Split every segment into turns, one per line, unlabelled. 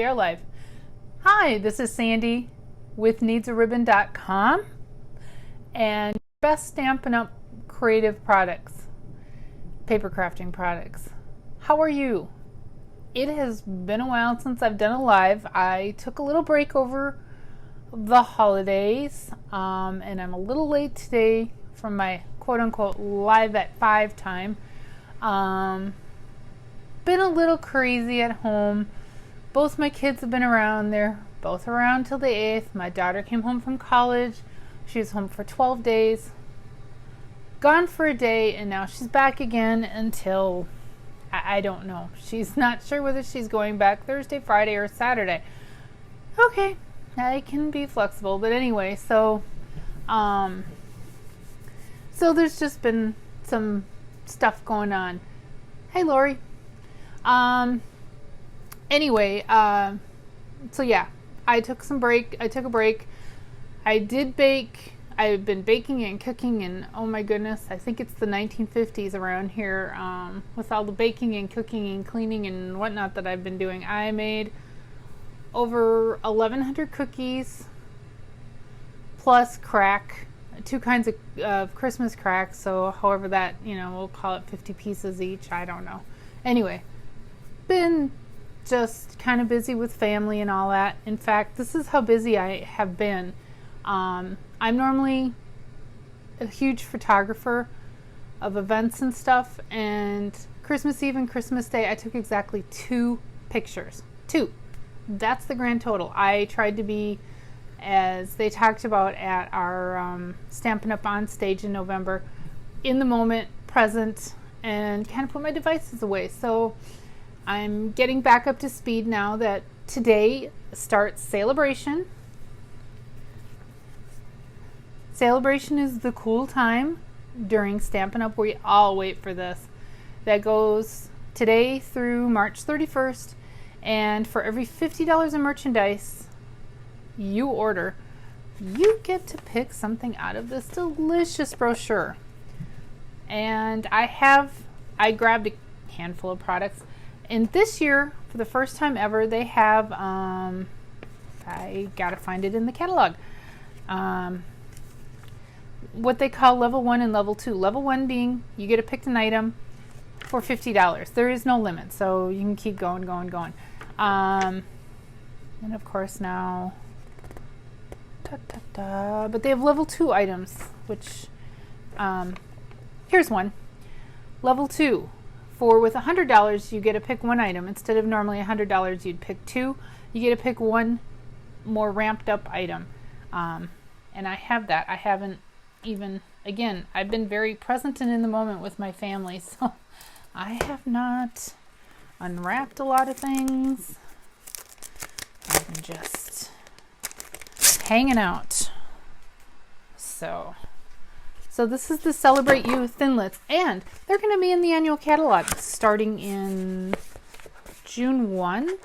We are live. Hi, this is Sandy with needsaribbon.com and best Stampin' Up creative products, paper crafting products. How are you? It has been a while since I've done a live. I took a little break over the holidays, and I'm a little late today from my quote-unquote live at 5 time. Been a little crazy at home. Both my kids have been around. They're both around till the 8th. My daughter came home from college. She was home for 12 days. Gone for a day, and now she's back again until, I don't know. She's not sure whether she's going back Thursday, Friday, or Saturday. Okay, I can be flexible. But anyway, so there's just been some stuff going on. Hey, Lori. Anyway, so yeah, I took a break. I did bake. I've been baking and cooking, and oh my goodness, I think it's the 1950s around here, with all the baking and cooking and cleaning and whatnot that I've been doing. I made over 1,100 cookies, plus crack, 2 kinds of Christmas cracks, so however that, we'll call it 50 pieces each, I don't know. Anyway, been just kind of busy with family and all that. In fact, this is how busy I have been. I'm normally a huge photographer of events and stuff, and Christmas Eve and Christmas Day I took exactly 2 pictures. 2. That's the grand total. I tried to be, as they talked about at our Stampin' Up on stage in November, in the moment, present, and kind of put my devices away. So I'm getting back up to speed now that today starts Sale-A-Bration. Sale-A-Bration is the cool time during Stampin' Up. We all wait for this. That goes today through March 31st. And for every $50 in merchandise you order, you get to pick something out of this delicious brochure. And I grabbed a handful of products. And this year, for the first time ever, they have, I gotta find it in the catalog, what they call level 1 and level 2. Level 1 being you get to pick an item for $50. There is no limit, so you can keep going. And of course now, but they have level 2 items, which, here's one. Level 2, with $100, you get to pick 1 item. Instead of normally $100, you'd pick 2. You get to pick 1 more ramped up item. And I have that. I haven't even, again, I've been very present and in the moment with my family, so I have not unwrapped a lot of things. I've been just hanging out. So this is the Celebrate You Thinlits, and they're going to be in the annual catalog starting in June 1.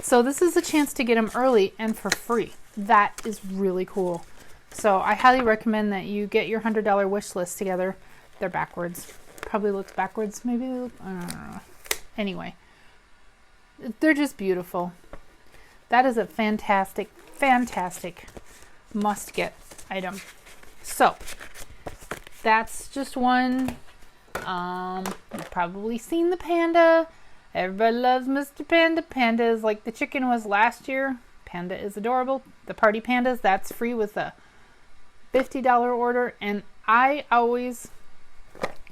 So this is a chance to get them early and for free. That is really cool. So I highly recommend that you get your $100 wish list together. They're backwards. Probably looks backwards. Maybe they look, I don't know. Anyway, they're just beautiful. That is a fantastic must-get item. So that's just one. You've probably seen the panda. Everybody loves Mr. Panda. Panda is like the chicken was last year. Panda is adorable. The party pandas, that's free with a $50 order. And I always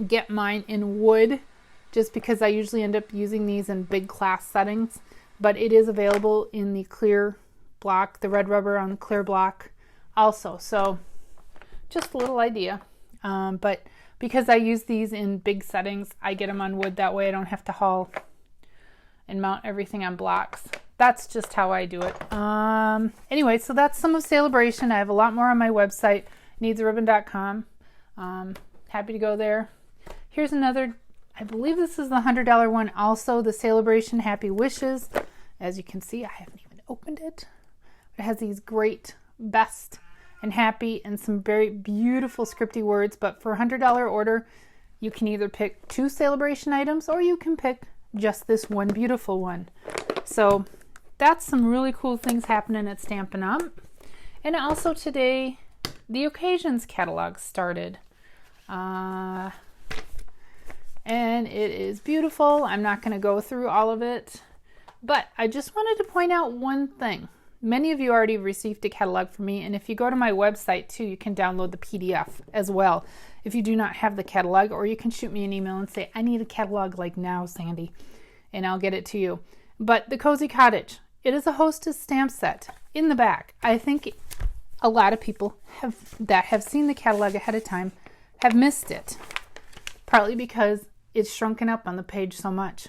get mine in wood just because I usually end up using these in big class settings. But it is available in the clear block, the red rubber on the clear block also. So just a little idea. But because I use these in big settings, I get them on wood. That way I don't have to haul and mount everything on blocks. That's just how I do it. Anyway, so that's some of Sale-A-Bration. I have a lot more on my website, needsaribbon.com. Happy to go there. Here's another, I believe this is the $100 one also, the Sale-A-Bration Happy Wishes. As you can see, I haven't even opened it. It has these great best and happy and some very beautiful scripty words, but for a $100 order, you can either pick 2 Sale-A-Bration items or you can pick just this one beautiful one. So that's some really cool things happening at Stampin' Up. And also today, the Occasions catalog started. And it is beautiful. I'm not going to go through all of it, but I just wanted to point out one thing. Many of you already received a catalog from me, and if you go to my website too, you can download the PDF as well if you do not have the catalog, or you can shoot me an email and say, I need a catalog like now, Sandy, and I'll get it to you. But the Cozy Cottage, it is a Hostess stamp set in the back. I think a lot of people that have seen the catalog ahead of time have missed it, partly because it's shrunken up on the page so much.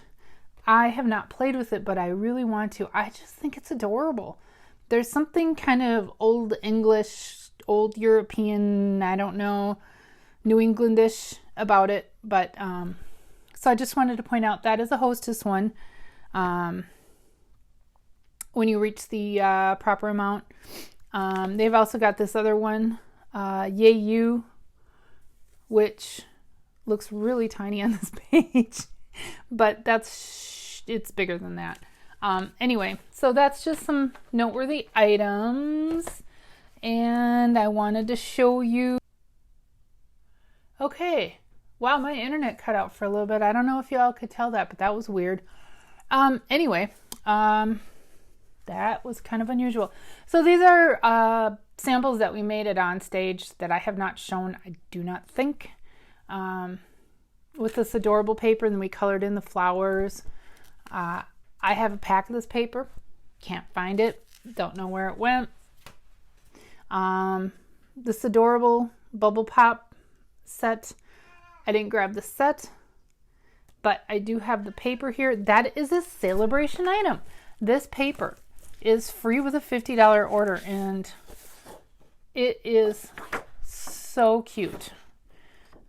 I have not played with it, but I really want to. I just think it's adorable. There's something kind of old English, old European, I don't know, New Englandish about it. But so I just wanted to point out that is a Hostess one. When you reach the proper amount. They've also got this other one, Yay You, which looks really tiny on this page, but it's bigger than that. Anyway, so that's just some noteworthy items, and I wanted to show you. Okay, wow, my internet cut out for a little bit. I don't know if y'all could tell that, but that was weird. Anyway, that was kind of unusual. So these are samples that we made at On Stage that I have not shown, I do not think. With this adorable paper, and then we colored in the flowers. I have a pack of this paper. Can't find it. Don't know where it went. This adorable bubble pop set. I didn't grab the set, but I do have the paper here. That is a Sale-A-Bration item. This paper is free with a $50 order, and it is so cute.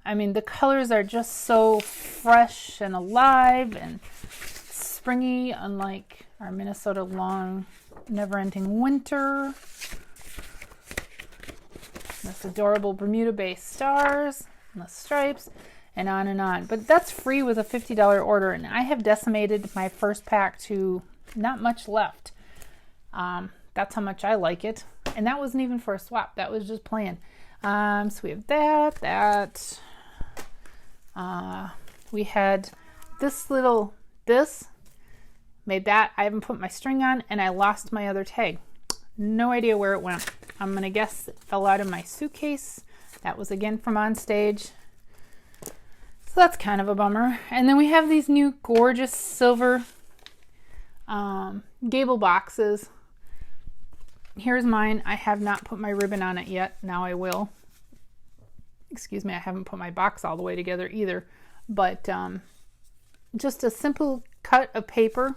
I mean, the colors are just so fresh and alive and springy, unlike our Minnesota long, never-ending winter. This adorable Bermuda-based stars and the stripes, and on and on. But that's free with a $50 order, and I have decimated my first pack to not much left. That's how much I like it. And that wasn't even for a swap. That was just plain. So we have that. We had this made that. I haven't put my string on, and I lost my other tag. No idea where it went. I'm going to guess it fell out of my suitcase. That was again from On Stage. So that's kind of a bummer. And then we have these new gorgeous silver gable boxes. Here's mine. I have not put my ribbon on it yet. Now I will. Excuse me, I haven't put my box all the way together either. But just a simple cut of paper,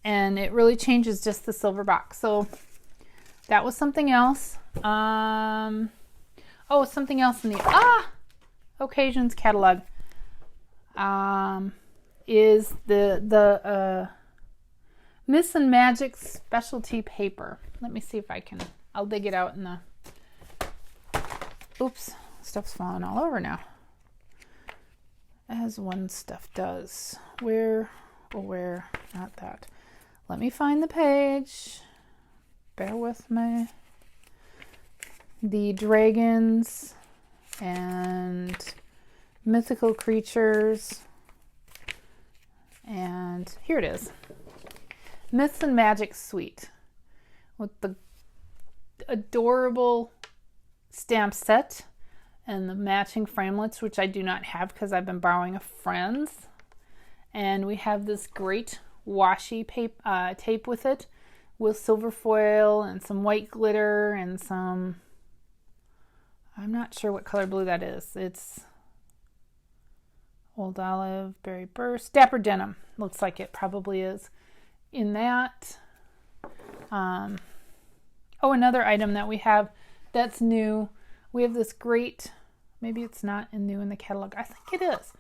and it really changes just the silver box. So that was something else. Something else in the Occasions catalog is the Miss and Magic specialty paper. Let me see if I'll dig it out in the, oops, stuff's falling all over now, as one stuff does. Where, not that. Let me find the page. Bear with me. The dragons and mythical creatures. And here it is. Myths and Magic Suite with the adorable stamp set and the matching framelits, which I do not have because I've been borrowing a friend's. And we have this great washi tape with it, with silver foil and some white glitter and some, I'm not sure what color blue that is. It's Old Olive, Berry Burst, Dapper Denim. Looks like it probably is in that. Another item that we have that's new. We have this great, maybe it's not new in the catalog. I think it is.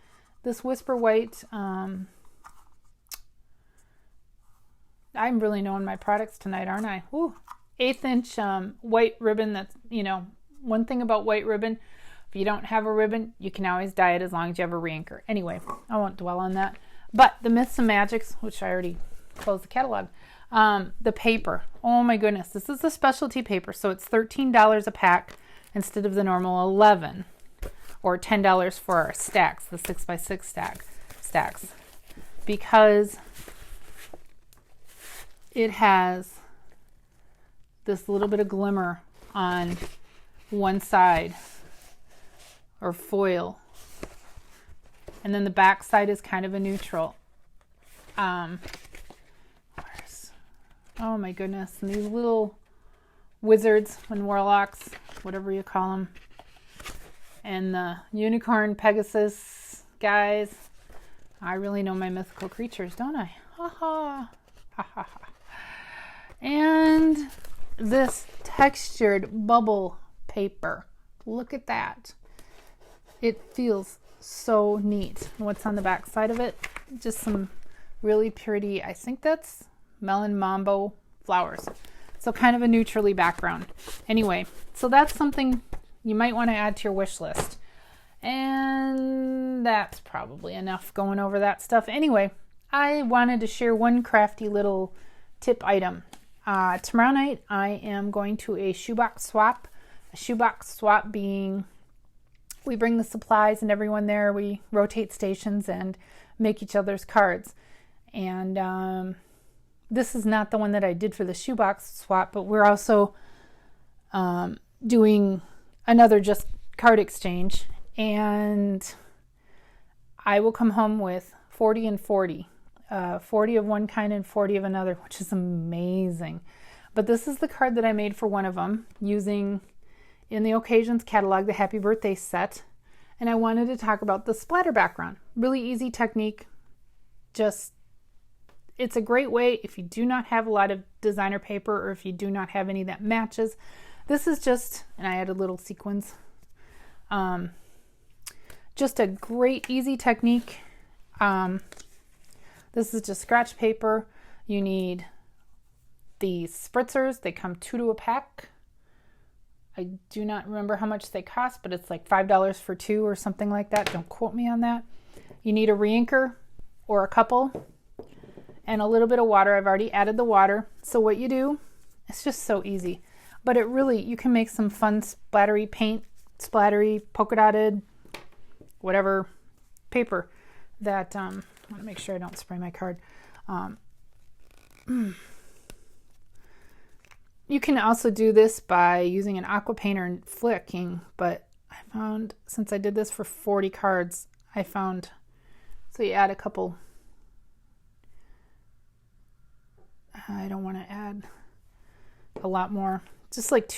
This Whisper White. I'm really knowing my products tonight, aren't I? Ooh, 1/8 inch white ribbon. That's, one thing about white ribbon. If you don't have a ribbon, you can always dye it as long as you have a re-anchor. Anyway, I won't dwell on that. But the Myths and Magics, which I already close the catalog. The paper. Oh my goodness. This is a specialty paper. So it's $13 a pack instead of the normal $11, or $10 for our stacks, the 6x6 stacks, because it has this little bit of glimmer on one side, or foil, and then the back side is kind of a neutral. Oh my goodness, and these little wizards and warlocks, whatever you call them, and the unicorn Pegasus guys. I really know my mythical creatures, don't I? Ha ha. Ha ha ha. And this textured bubble paper. Look at that. It feels so neat. What's on the back side of it? Just some really pretty, I think that's melon mambo flowers. So kind of a neutrally background. Anyway, so that's something you might want to add to your wish list. And that's probably enough going over that stuff. Anyway, I wanted to share one crafty little tip item. Tomorrow night I am going to a shoebox swap. A shoebox swap being we bring the supplies and everyone there, we rotate stations and make each other's cards. And this is not the one that I did for the shoebox swap, but we're also doing another just card exchange. And I will come home with 40 and 40. 40 of one kind and 40 of another, which is amazing. But this is the card that I made for one of them using, in the Occasions catalog, the Happy Birthday set. And I wanted to talk about the splatter background. Really easy technique. Just, it's a great way if you do not have a lot of designer paper, or if you do not have any that matches. This is just, and I added little sequins. Just a great easy technique. This is just scratch paper. You need the spritzers. They come 2 to a pack. I do not remember how much they cost, but it's like $5 for 2 or something like that. Don't quote me on that. You need a reinker or a couple, and a little bit of water. I've already added the water. So what you do, it's just so easy. But it really, you can make some fun splattery paint, splattery, polka dotted, whatever paper that, I want to make sure I don't spray my card. You can also do this by using an aqua paint or flicking, but I found, since I did this for 40 cards, I found, so you add a couple, I don't want to add a lot more, just like 2